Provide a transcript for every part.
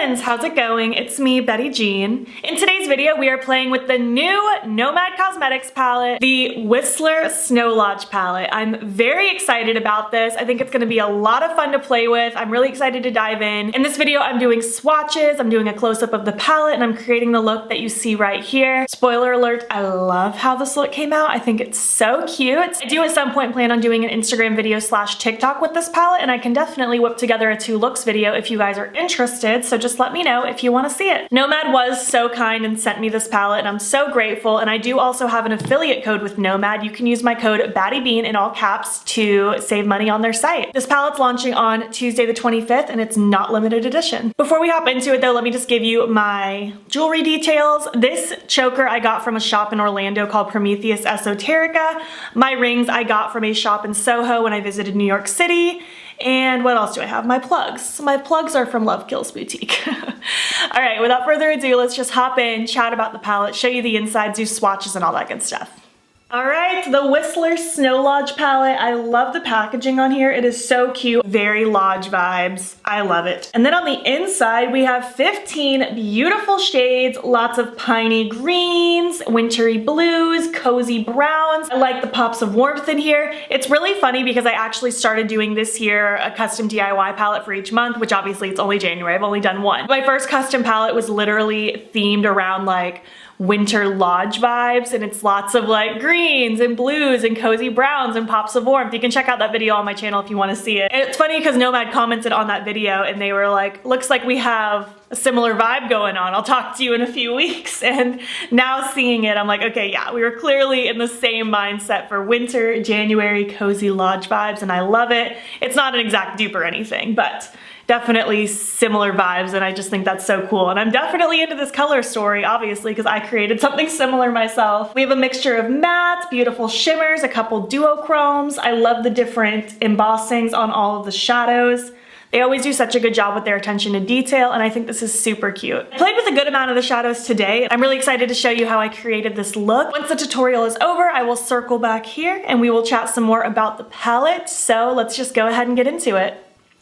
friends, how's it going? It's me, Betty Jean. In today's video, we are playing with the new Nomad Cosmetics palette, the Whistler Snow Lodge palette. I'm very excited about this. I think it's gonna be a lot of fun to play with. I'm really excited to dive in. In this video, I'm doing swatches, I'm doing a close-up of the palette, and I'm creating the look that you see right here. Spoiler alert, I love how this look came out. I think it's so cute. I do at some point plan on doing an Instagram video / TikTok with this palette, and I can definitely whip together a 2 looks video if you guys are interested, so just let me know if you want to see it. Nomad was so kind and sent me this palette, and I'm so grateful, and I do also have an affiliate code with Nomad. You can use my code battybean in all caps to save money on their site. This palette's launching on Tuesday the 25th, and it's not limited edition. Before we hop into it though, let me just give you my jewelry details. This choker I got from a shop in Orlando called Prometheus Esoterica. My rings I got from a shop in Soho when I visited New York City. And what else do I have? My plugs. My plugs are from Love Kills Boutique. All right, without further ado, let's just hop in, chat about the palette, show you the insides, do swatches and all that good stuff. All right, the Whistler Snow Lodge palette. I love the packaging on here. It is so cute. Very lodge vibes. I love it. And then on the inside, we have 15 beautiful shades, lots of piney greens, wintry blues, cozy browns. I like the pops of warmth in here. It's really funny because I actually started doing this year a custom DIY palette for each month, which obviously it's only January. I've only done one. My first custom palette was literally themed around like winter lodge vibes, and it's lots of like greens and blues and cozy browns and pops of warmth. You can check out that video on my channel if you want to see it. And it's funny because Nomad commented on that video and they were like, looks like we have a similar vibe going on. I'll talk to you in a few weeks. And now seeing it, I'm like, okay, yeah, we were clearly in the same mindset for winter, January, cozy lodge vibes, and I love it. It's not an exact dupe or anything, but definitely similar vibes, and I just think that's so cool. And I'm definitely into this color story, obviously, because I created something similar myself. We have a mixture of mattes, beautiful shimmers, a couple duochromes. I love the different embossings on all of the shadows. They always do such a good job with their attention to detail, and I think this is super cute. I played with a good amount of the shadows today. I'm really excited to show you how I created this look. Once the tutorial is over, I will circle back here and we will chat some more about the palette. So let's just go ahead and get into it.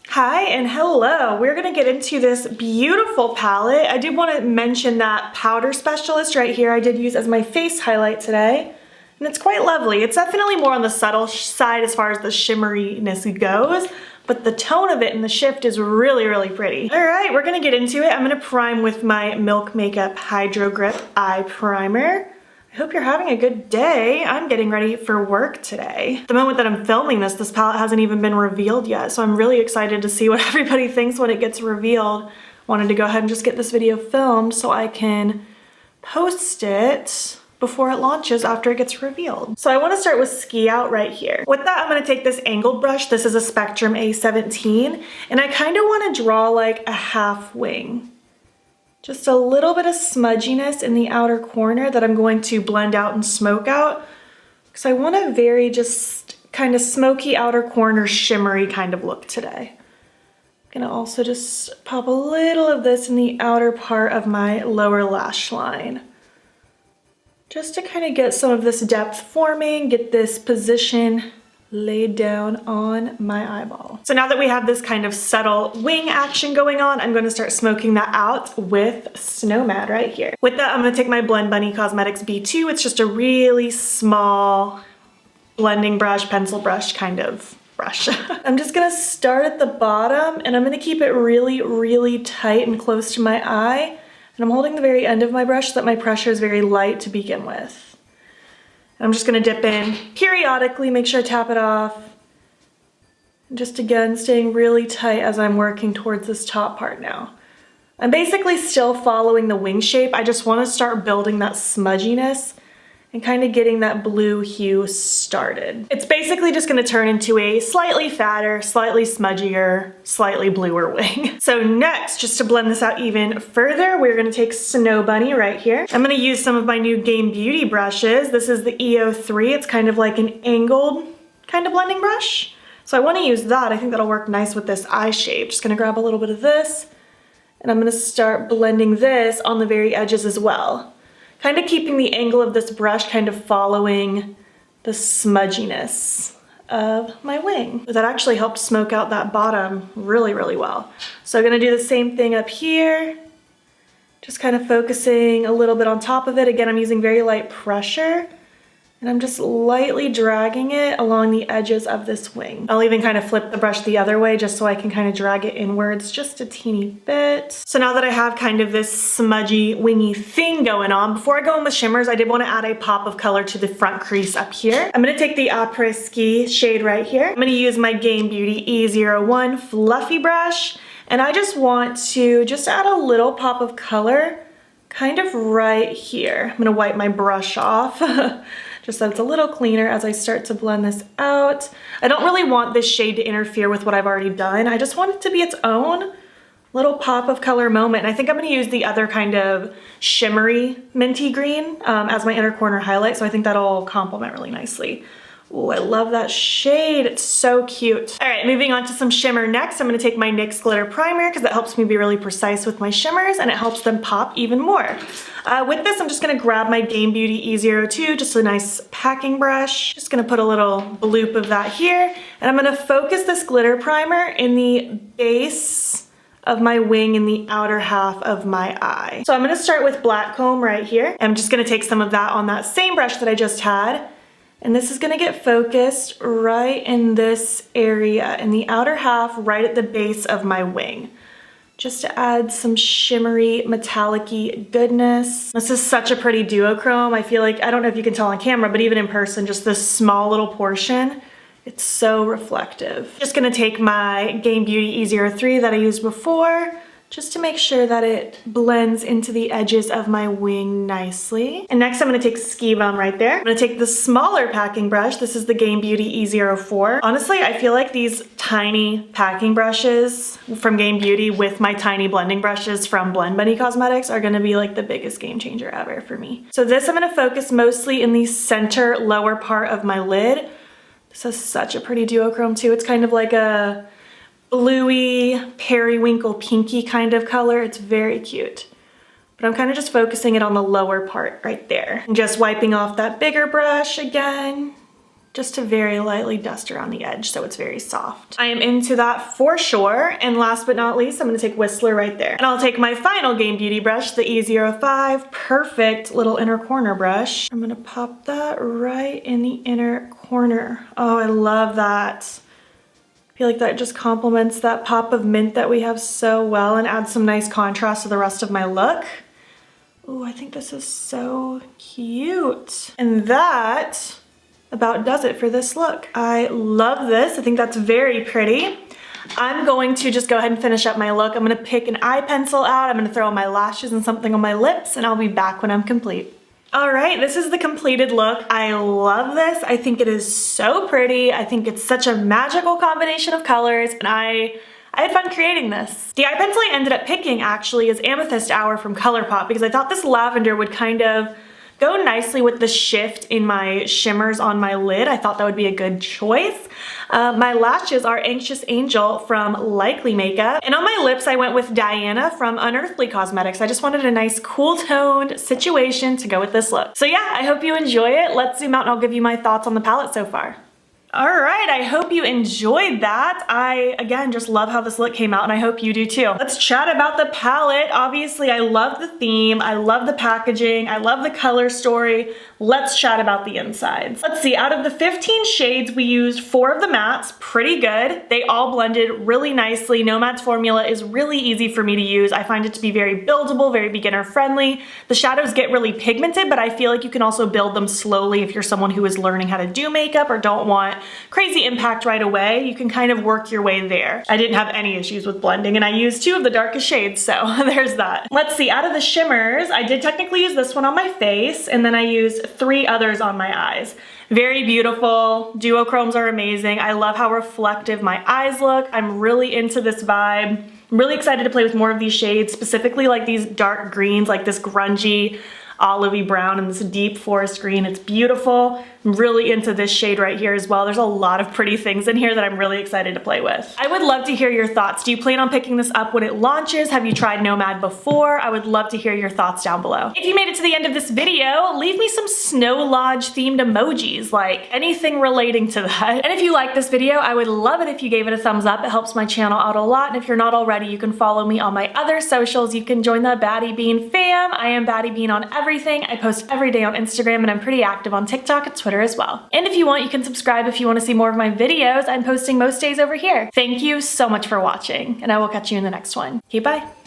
Hi and hello. We're gonna get into this beautiful palette. I did want to mention that powder specialist right here I did use as my face highlight today, and it's quite lovely. It's definitely more on the subtle side as far as the shimmeriness goes, but the tone of it and the shift is really, really pretty. All right, we're gonna get into it. I'm gonna prime with my Milk Makeup Hydro Grip Eye Primer. I hope you're having a good day. I'm getting ready for work today. The moment that I'm filming this palette hasn't even been revealed yet, so I'm really excited to see what everybody thinks when it gets revealed. Wanted to go ahead and just get this video filmed so I can post it before it launches after it gets revealed. So I want to start with Ski Out right here. With that, I'm going to take this angled brush. This is a Spectrum A17, and I kind of want to draw like a half wing. Just a little bit of smudginess in the outer corner that I'm going to blend out and smoke out, because I want a very just kind of smoky outer corner shimmery kind of look today. I'm gonna also just pop a little of this in the outer part of my lower lash line, just to kind of get some of this depth forming, get this position laid down on my eyeball. So now that we have this kind of subtle wing action going on, I'm going to start smoking that out with Nomad right here. With that, I'm going to take my Blend Bunny Cosmetics B2. It's just a really small blending brush, pencil brush kind of brush. I'm just going to start at the bottom, and I'm going to keep it really, really tight and close to my eye. And I'm holding the very end of my brush so that my pressure is very light to begin with. I'm just gonna dip in periodically, make sure I tap it off. And just again, staying really tight as I'm working towards this top part now. I'm basically still following the wing shape. I just wanna start building that smudginess and kind of getting that blue hue started. It's basically just gonna turn into a slightly fatter, slightly smudgier, slightly bluer wing. So next, just to blend this out even further, we're gonna take Snow Bunny right here. I'm gonna use some of my new Game Beauty brushes. This is the EO3. It's kind of like an angled kind of blending brush. So I wanna use that. I think that'll work nice with this eye shape. Just gonna grab a little bit of this, and I'm gonna start blending this on the very edges as well. Kind of keeping the angle of this brush kind of following the smudginess of my wing. That actually helped smoke out that bottom really, really well. So I'm gonna do the same thing up here. Just kind of focusing a little bit on top of it. Again, I'm using very light pressure. And I'm just lightly dragging it along the edges of this wing. I'll even kind of flip the brush the other way just so I can kind of drag it inwards just a teeny bit. So now that I have kind of this smudgy, wingy thing going on, before I go in with shimmers, I did want to add a pop of color to the front crease up here. I'm going to take the après-ski shade right here. I'm going to use my Game Beauty E01 fluffy brush. And I just want to just add a little pop of color kind of right here. I'm going to wipe my brush off. Just so it's a little cleaner as I start to blend this out. I don't really want this shade to interfere with what I've already done. I just want it to be its own little pop of color moment. And I think I'm gonna use the other kind of shimmery minty green as my inner corner highlight. So I think that'll complement really nicely. Oh, I love that shade. It's so cute. All right, moving on to some shimmer next. I'm gonna take my NYX Glitter Primer because that helps me be really precise with my shimmers and it helps them pop even more. With this, I'm just gonna grab my Game Beauty E02, just a nice packing brush. Just gonna put a little bloop of that here. And I'm gonna focus this glitter primer in the base of my wing in the outer half of my eye. So I'm gonna start with black comb right here. I'm just gonna take some of that on that same brush that I just had. And this is gonna get focused right in this area, in the outer half, right at the base of my wing. Just to add some shimmery, metallic-y goodness. This is such a pretty duochrome. I feel like, I don't know if you can tell on camera, but even in person, just this small little portion, it's so reflective. Just gonna take my Game Beauty E03 that I used before, just to make sure that it blends into the edges of my wing nicely. And next I'm gonna take Ski Bum right there. I'm gonna take the smaller packing brush. This is the Game Beauty E04. Honestly, I feel like these tiny packing brushes from Game Beauty with my tiny blending brushes from MOTD Cosmetics are gonna be like the biggest game changer ever for me. So this I'm gonna focus mostly in the center lower part of my lid. This is such a pretty duochrome too. It's kind of like a bluey, periwinkle pinky kind of color. It's very cute. But I'm kind of just focusing it on the lower part right there. And just wiping off that bigger brush again, just to very lightly dust around the edge so it's very soft. I am into that for sure. And last but not least, I'm gonna take Whistler right there. And I'll take my final Game Beauty brush, the E05, perfect little inner corner brush. I'm gonna pop that right in the inner corner. Oh, I love that. I feel like that just complements that pop of mint that we have so well and adds some nice contrast to the rest of my look. Oh, I think this is so cute. And that about does it for this look. I love this. I think that's very pretty. I'm going to just go ahead and finish up my look. I'm gonna pick an eye pencil out. I'm gonna throw on my lashes and something on my lips, and I'll be back when I'm complete. All right, this is the completed look. I love this. I think it is so pretty. I think it's such a magical combination of colors, and I had fun creating this. The eye pencil I ended up picking actually is Amethyst Hour from Colourpop because I thought this lavender would kind of go nicely with the shift in my shimmers on my lid. I thought that would be a good choice. My lashes are Anxious Angel from Likely Makeup. And on my lips, I went with Diana from Unearthly Cosmetics. I just wanted a nice cool toned situation to go with this look. So yeah, I hope you enjoy it. Let's zoom out and I'll give you my thoughts on the palette so far. All right, I hope you enjoyed that. I, again, just love how this look came out and I hope you do too. Let's chat about the palette. Obviously, I love the theme, I love the packaging, I love the color story. Let's chat about the insides. Let's see, out of the 15 shades, we used 4 of the mattes, pretty good. They all blended really nicely. Nomad's formula is really easy for me to use. I find it to be very buildable, very beginner friendly. The shadows get really pigmented, but I feel like you can also build them slowly if you're someone who is learning how to do makeup or don't want crazy impact right away. You can kind of work your way there. I didn't have any issues with blending and I used 2 of the darkest shades, so there's that. Let's see, out of the shimmers, I did technically use this one on my face and then I used 3 others on my eyes. Very beautiful, duochromes are amazing. I love how reflective my eyes look. I'm really into this vibe. I'm really excited to play with more of these shades, specifically like these dark greens, like this grungy, olivey brown and this deep forest green. It's beautiful. I'm really into this shade right here as well. There's a lot of pretty things in here that I'm really excited to play with. I would love to hear your thoughts. Do you plan on picking this up when it launches? Have you tried Nomad before? I would love to hear your thoughts down below. If you made it to the end of this video, leave me some Snow Lodge themed emojis, like anything relating to that. And if you like this video, I would love it if you gave it a thumbs up. It helps my channel out a lot. And if you're not already, you can follow me on my other socials. You can join the battybean fam. I am battybean on everything. I post every day on Instagram and I'm pretty active on TikTok and Twitter as well. And if you want, you can subscribe if you want to see more of my videos. I'm posting most days over here. Thank you so much for watching, and I will catch you in the next one. Okay, bye.